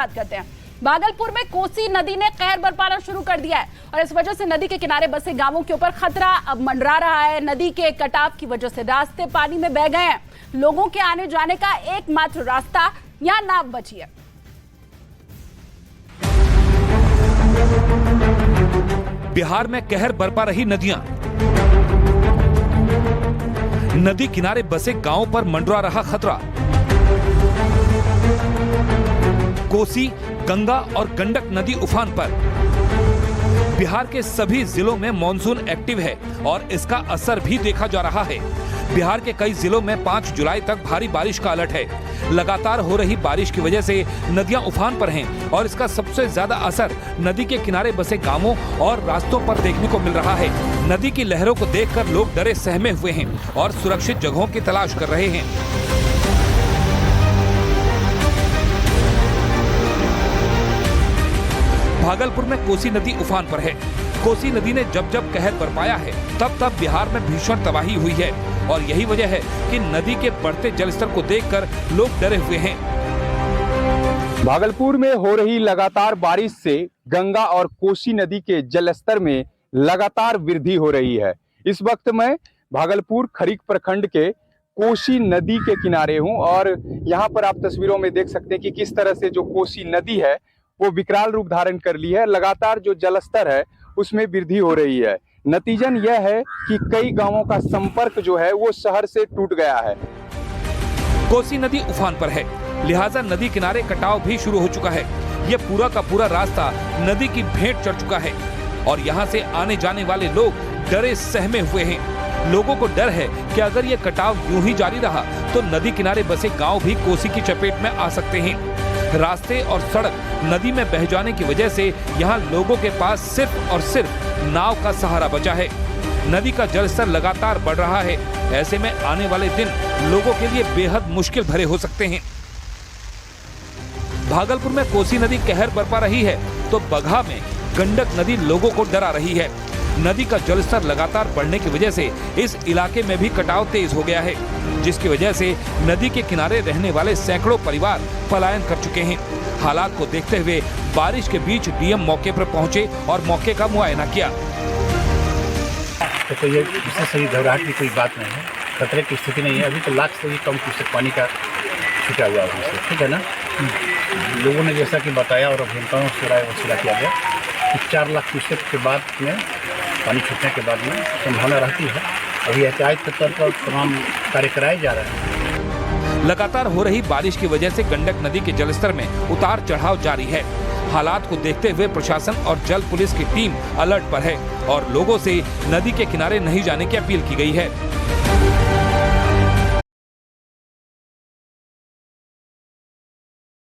बात करते हैं। भागलपुर में कोसी नदी ने कहर बरपाना शुरू कर दिया है और इस वजह से नदी के किनारे बसे गांवों के ऊपर खतरा अब मंडरा रहा है। नदी के कटाव की वजह से रास्ते पानी में बह गए हैं। लोगों के आने जाने का एकमात्र रास्ता यहां नाव बची है। बिहार में कहर बरपा रही नदियां। नदी किनारे बसे गांवों पर मंडरा रहा खतरा। कोसी, गंगा और गंडक नदी उफान पर। बिहार के सभी जिलों में मॉनसून एक्टिव है और इसका असर भी देखा जा रहा है। बिहार के कई जिलों में 5 जुलाई तक भारी बारिश का अलर्ट है। लगातार हो रही बारिश की वजह से नदियां उफान पर हैं और इसका सबसे ज्यादा असर नदी के किनारे बसे गांवों और रास्तों पर देखने को मिल रहा है। नदी की लहरों को देखकर लोग डरे सहमे हुए हैं और सुरक्षित जगहों की तलाश कर रहे हैं। भागलपुर में कोसी नदी उफान पर है। कोसी नदी ने जब जब कहर बरपाया है तब तब बिहार में भीषण तबाही हुई है और यही वजह है कि नदी के बढ़ते जलस्तर को देखकर लोग डरे हुए हैं। भागलपुर में हो रही लगातार बारिश से गंगा और कोसी नदी के जलस्तर में लगातार वृद्धि हो रही है। इस वक्त मैं भागलपुर खरीक प्रखंड के कोसी नदी के किनारे हूं और यहाँ पर आप तस्वीरों में देख सकते हैं कि किस तरह से जो कोसी नदी है वो विकराल रूप धारण कर ली है। लगातार जो जलस्तर है उसमें वृद्धि हो रही है। नतीजन यह है कि कई गांवों का संपर्क जो है वो शहर से टूट गया है। कोसी नदी उफान पर है, लिहाजा नदी किनारे कटाव भी शुरू हो चुका है। ये पूरा का पूरा रास्ता नदी की भेंट चढ़ चुका है और यहाँ से आने जाने वाले लोग डरे सहमे हुए हैं। लोगों को डर है कि अगर ये कटाव यूं ही जारी रहा तो नदी किनारे बसे गांव भी कोसी की चपेट में आ सकते हैं। रास्ते और सड़क नदी में बह जाने की वजह से यहाँ लोगों के पास सिर्फ और सिर्फ नाव का सहारा बचा है। नदी का जलस्तर लगातार बढ़ रहा है। ऐसे में आने वाले दिन लोगों के लिए बेहद मुश्किल भरे हो सकते हैं। भागलपुर में कोसी नदी कहर बरपा रही है तो बगहा में गंडक नदी लोगों को डरा रही है। नदी का जलस्तर लगातार बढ़ने की वजह से इस इलाके में भी कटाव तेज हो गया है, जिसकी वजह से नदी के किनारे रहने वाले सैकड़ों परिवार पलायन कर चुके हैं। हालात को देखते हुए बारिश के बीच डीएम मौके पर पहुंचे और मौके का मुआयना किया। तो ये इससे सही घबराहट की कोई बात नहीं है, खतरे की स्थिति नहीं है। अभी तो लाख से भी कम क्यूसेक पानी का छुटा हुआ है, ठीक है ना। लोगों ने जैसा कि बताया और अभियंताओं से राय वसूला किया गया कि 4 लाख क्यूसेक के बाद में पानी छूटने के बाद में संभावना रहती है। अभी एहतियात के तौर पर तमाम कार्य कराए जा रहे हैं। लगातार हो रही बारिश की वजह से गंडक नदी के जलस्तर में उतार चढ़ाव जारी है। हालात को देखते हुए प्रशासन और जल पुलिस की टीम अलर्ट पर है और लोगों से नदी के किनारे नहीं जाने की अपील की गई है।